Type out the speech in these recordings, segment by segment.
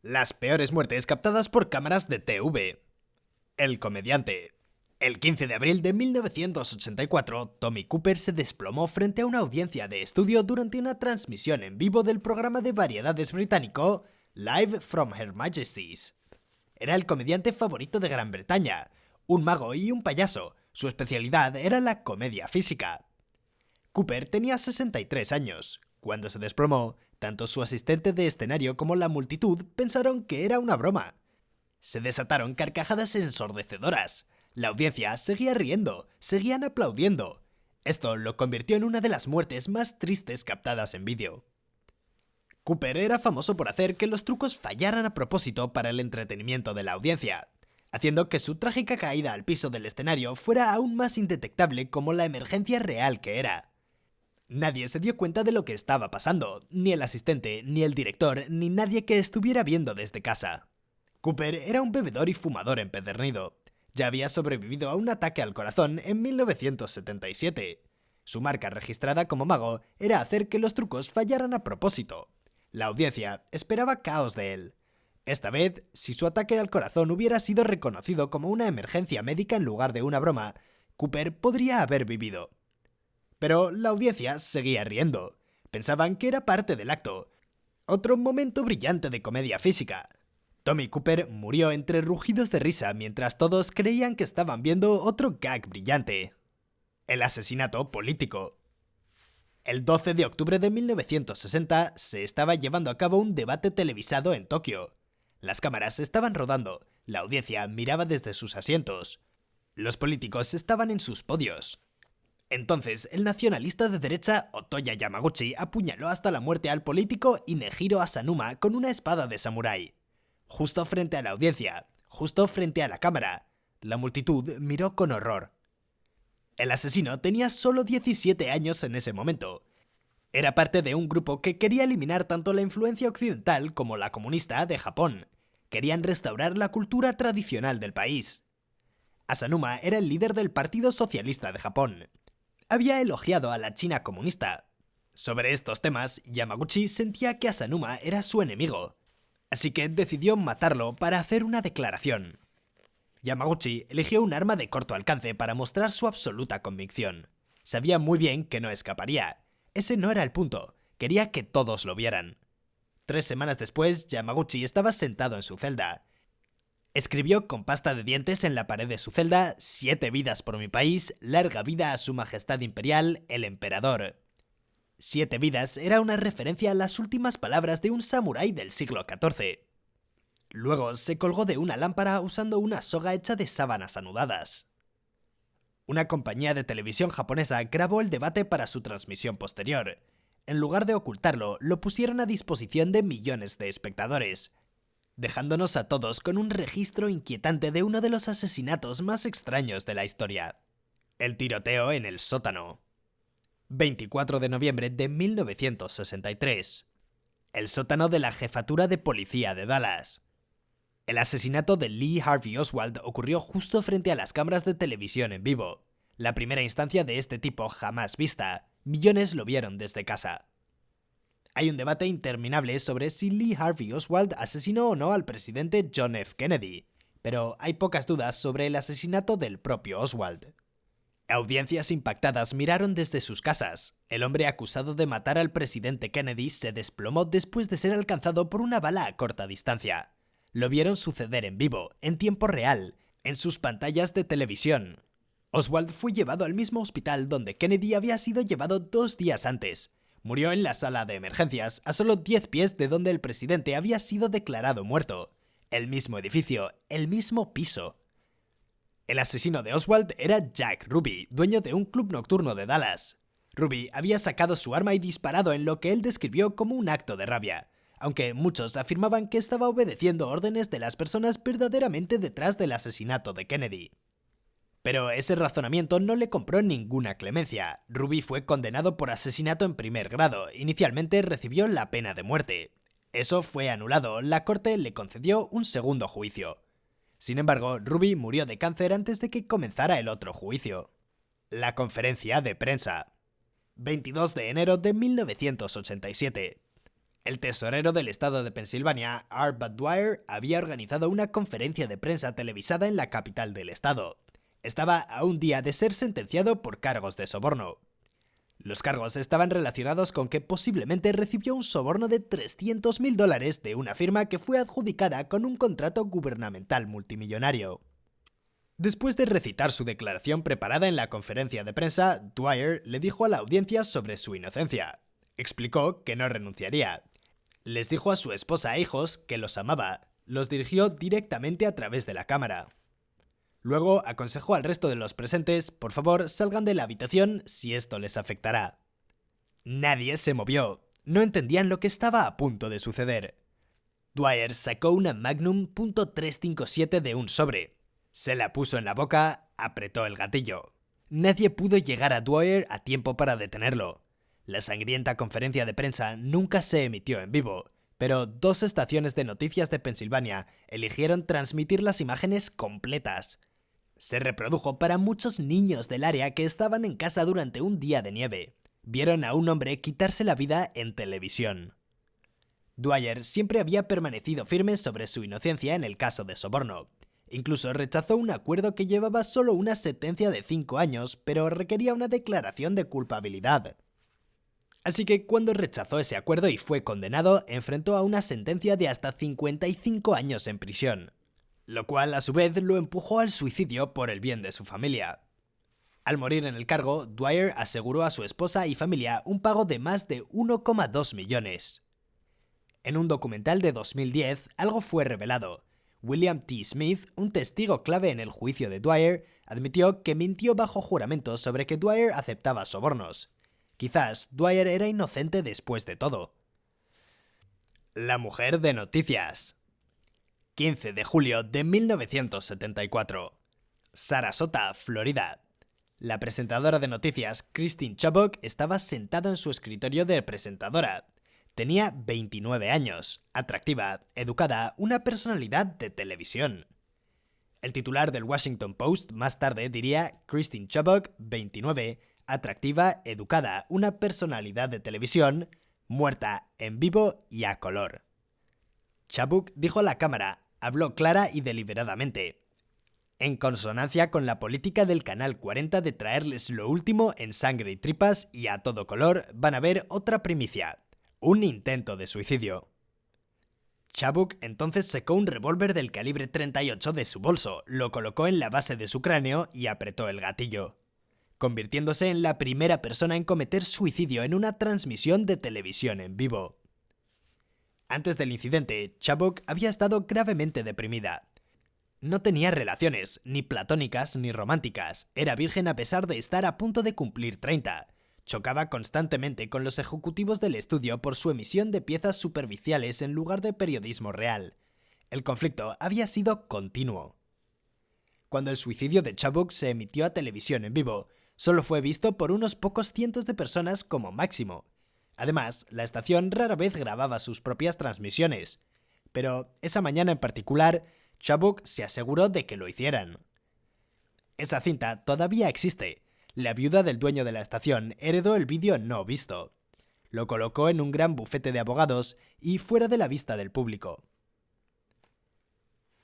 Las peores muertes captadas por cámaras de TV. El comediante. El 15 de abril de 1984, Tommy Cooper se desplomó frente a una audiencia de estudio durante una transmisión en vivo del programa de variedades británico Live from Her Majesty's. Era el comediante favorito de Gran Bretaña, un mago y un payaso. Su especialidad era la comedia física. Cooper tenía 63 años. Cuando se desplomó, tanto su asistente de escenario como la multitud pensaron que era una broma. Se desataron carcajadas ensordecedoras. La audiencia seguía riendo, seguían aplaudiendo. Esto lo convirtió en una de las muertes más tristes captadas en vídeo. Cooper era famoso por hacer que los trucos fallaran a propósito para el entretenimiento de la audiencia, haciendo que su trágica caída al piso del escenario fuera aún más indetectable como la emergencia real que era. Nadie se dio cuenta de lo que estaba pasando, ni el asistente, ni el director, ni nadie que estuviera viendo desde casa. Cooper era un bebedor y fumador empedernido. Ya había sobrevivido a un ataque al corazón en 1977. Su marca registrada como mago era hacer que los trucos fallaran a propósito. La audiencia esperaba caos de él. Esta vez, si su ataque al corazón hubiera sido reconocido como una emergencia médica en lugar de una broma, Cooper podría haber vivido. Pero la audiencia seguía riendo. Pensaban que era parte del acto. Otro momento brillante de comedia física. Tommy Cooper murió entre rugidos de risa mientras todos creían que estaban viendo otro gag brillante. El asesinato político. El 12 de octubre de 1960 se estaba llevando a cabo un debate televisado en Tokio. Las cámaras estaban rodando, la audiencia miraba desde sus asientos. Los políticos estaban en sus podios. Entonces, el nacionalista de derecha Otoya Yamaguchi apuñaló hasta la muerte al político Inejiro Asanuma con una espada de samurái. Justo frente a la audiencia, justo frente a la cámara, la multitud miró con horror. El asesino tenía solo 17 años en ese momento. Era parte de un grupo que quería eliminar tanto la influencia occidental como la comunista de Japón. Querían restaurar la cultura tradicional del país. Asanuma era el líder del Partido Socialista de Japón. Había elogiado a la China comunista. Sobre estos temas, Yamaguchi sentía que Asanuma era su enemigo, así que decidió matarlo para hacer una declaración. Yamaguchi eligió un arma de corto alcance para mostrar su absoluta convicción. Sabía muy bien que no escaparía. Ese no era el punto, quería que todos lo vieran. 3 semanas después, Yamaguchi estaba sentado en su celda. Escribió con pasta de dientes en la pared de su celda: 7 vidas por mi país, larga vida a su majestad imperial, el emperador. 7 vidas era una referencia a las últimas palabras de un samurái del siglo XIV. Luego se colgó de una lámpara usando una soga hecha de sábanas anudadas. Una compañía de televisión japonesa grabó el debate para su transmisión posterior. En lugar de ocultarlo, lo pusieron a disposición de millones de espectadores, dejándonos a todos con un registro inquietante de uno de los asesinatos más extraños de la historia. El tiroteo en el sótano. 24 de noviembre de 1963. El sótano de la jefatura de policía de Dallas. El asesinato de Lee Harvey Oswald ocurrió justo frente a las cámaras de televisión en vivo. La primera instancia de este tipo jamás vista. Millones lo vieron desde casa. Hay un debate interminable sobre si Lee Harvey Oswald asesinó o no al presidente John F. Kennedy, pero hay pocas dudas sobre el asesinato del propio Oswald. Audiencias impactadas miraron desde sus casas. El hombre acusado de matar al presidente Kennedy se desplomó después de ser alcanzado por una bala a corta distancia. Lo vieron suceder en vivo, en tiempo real, en sus pantallas de televisión. Oswald fue llevado al mismo hospital donde Kennedy había sido llevado 2 días antes. Murió en la sala de emergencias, a solo 10 pies de donde el presidente había sido declarado muerto. El mismo edificio, el mismo piso. El asesino de Oswald era Jack Ruby, dueño de un club nocturno de Dallas. Ruby había sacado su arma y disparado en lo que él describió como un acto de rabia, aunque muchos afirmaban que estaba obedeciendo órdenes de las personas verdaderamente detrás del asesinato de Kennedy. Pero ese razonamiento no le compró ninguna clemencia. Ruby fue condenado por asesinato en primer grado. Inicialmente recibió la pena de muerte. Eso fue anulado. La corte le concedió un segundo juicio. Sin embargo, Ruby murió de cáncer antes de que comenzara el otro juicio. La conferencia de prensa. 22 de enero de 1987. El tesorero del estado de Pensilvania, Art Bud Dwyer, había organizado una conferencia de prensa televisada en la capital del estado. Estaba a un día de ser sentenciado por cargos de soborno. Los cargos estaban relacionados con que posiblemente recibió un soborno de $300.000 de una firma que fue adjudicada con un contrato gubernamental multimillonario. Después de recitar su declaración preparada en la conferencia de prensa, Dwyer le dijo a la audiencia sobre su inocencia. Explicó que no renunciaría. Les dijo a su esposa e hijos que los amaba. Los dirigió directamente a través de la cámara. Luego aconsejó al resto de los presentes, por favor, salgan de la habitación si esto les afectará. Nadie se movió. No entendían lo que estaba a punto de suceder. Dwyer sacó una Magnum .357 de un sobre. Se la puso en la boca, apretó el gatillo. Nadie pudo llegar a Dwyer a tiempo para detenerlo. La sangrienta conferencia de prensa nunca se emitió en vivo, pero 2 estaciones de noticias de Pensilvania eligieron transmitir las imágenes completas. Se reprodujo para muchos niños del área que estaban en casa durante un día de nieve. Vieron a un hombre quitarse la vida en televisión. Dwyer siempre había permanecido firme sobre su inocencia en el caso de soborno. Incluso rechazó un acuerdo que llevaba solo una sentencia de 5 años, pero requería una declaración de culpabilidad. Así que cuando rechazó ese acuerdo y fue condenado, enfrentó a una sentencia de hasta 55 años en prisión, lo cual a su vez lo empujó al suicidio por el bien de su familia. Al morir en el cargo, Dwyer aseguró a su esposa y familia un pago de más de 1,2 millones. En un documental de 2010, algo fue revelado. William T. Smith, un testigo clave en el juicio de Dwyer, admitió que mintió bajo juramento sobre que Dwyer aceptaba sobornos. Quizás Dwyer era inocente después de todo. La mujer de noticias. 15 de julio de 1974. Sarasota, Florida. La presentadora de noticias, Kristine Chubbuck, estaba sentada en su escritorio de presentadora. Tenía 29 años, atractiva, educada, una personalidad de televisión. El titular del Washington Post más tarde diría: Kristine Chubbuck, 29, atractiva, educada, una personalidad de televisión, muerta en vivo y a color. Chubbuck dijo a la cámara, habló clara y deliberadamente, en consonancia con la política del Canal 40 de traerles lo último en sangre y tripas y a todo color, van a ver otra primicia, un intento de suicidio. Chubbuck entonces sacó un revólver del calibre 38 de su bolso, lo colocó en la base de su cráneo y apretó el gatillo, convirtiéndose en la primera persona en cometer suicidio en una transmisión de televisión en vivo. Antes del incidente, Chubbuck había estado gravemente deprimida. No tenía relaciones, ni platónicas ni románticas, era virgen a pesar de estar a punto de cumplir 30. Chocaba constantemente con los ejecutivos del estudio por su emisión de piezas superficiales en lugar de periodismo real. El conflicto había sido continuo. Cuando el suicidio de Chubbuck se emitió a televisión en vivo, solo fue visto por unos pocos cientos de personas como máximo. Además, la estación rara vez grababa sus propias transmisiones. Pero esa mañana en particular, Chubbuck se aseguró de que lo hicieran. Esa cinta todavía existe. La viuda del dueño de la estación heredó el vídeo no visto. Lo colocó en un gran bufete de abogados y fuera de la vista del público.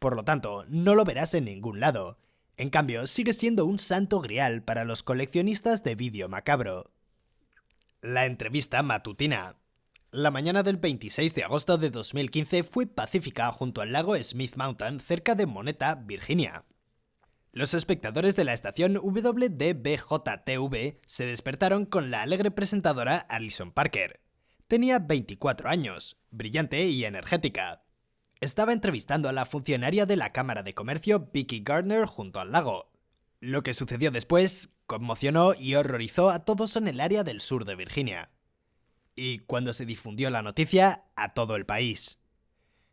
Por lo tanto, no lo verás en ningún lado. En cambio, sigue siendo un santo grial para los coleccionistas de vídeo macabro. La entrevista matutina. La mañana del 26 de agosto de 2015 fue pacífica junto al lago Smith Mountain cerca de Moneta, Virginia. Los espectadores de la estación WDBJ-TV se despertaron con la alegre presentadora Alison Parker. Tenía 24 años, brillante y energética. Estaba entrevistando a la funcionaria de la Cámara de Comercio Vicky Gardner junto al lago. Lo que sucedió después conmocionó y horrorizó a todos en el área del sur de Virginia. Y cuando se difundió la noticia, a todo el país.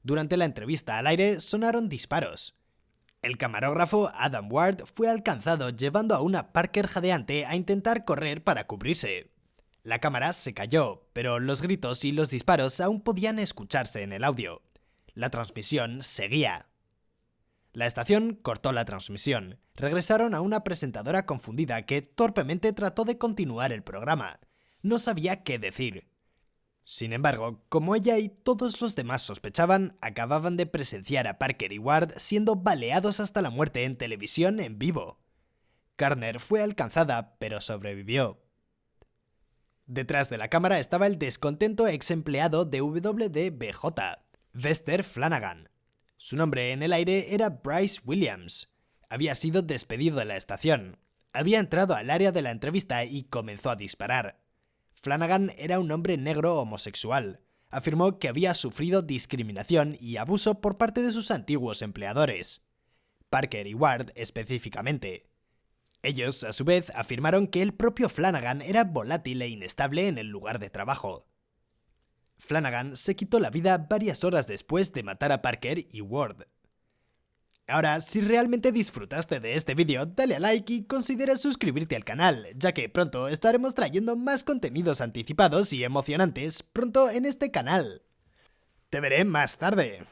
Durante la entrevista al aire sonaron disparos. El camarógrafo Adam Ward fue alcanzado llevando a una Parker jadeante a intentar correr para cubrirse. La cámara se cayó, pero los gritos y los disparos aún podían escucharse en el audio. La transmisión seguía. La estación cortó la transmisión. Regresaron a una presentadora confundida que torpemente trató de continuar el programa. No sabía qué decir. Sin embargo, como ella y todos los demás sospechaban, acababan de presenciar a Parker y Ward siendo baleados hasta la muerte en televisión en vivo. Garner fue alcanzada, pero sobrevivió. Detrás de la cámara estaba el descontento ex empleado de WDBJ, Vester Flanagan. Su nombre en el aire era Bryce Williams. Había sido despedido de la estación. Había entrado al área de la entrevista y comenzó a disparar. Flanagan era un hombre negro homosexual. Afirmó que había sufrido discriminación y abuso por parte de sus antiguos empleadores. Parker y Ward específicamente. Ellos, a su vez, afirmaron que el propio Flanagan era volátil e inestable en el lugar de trabajo. Flanagan se quitó la vida varias horas después de matar a Parker y Ward. Ahora, si realmente disfrutaste de este vídeo, dale a like y considera suscribirte al canal, ya que pronto estaremos trayendo más contenidos anticipados y emocionantes pronto en este canal. Te veré más tarde.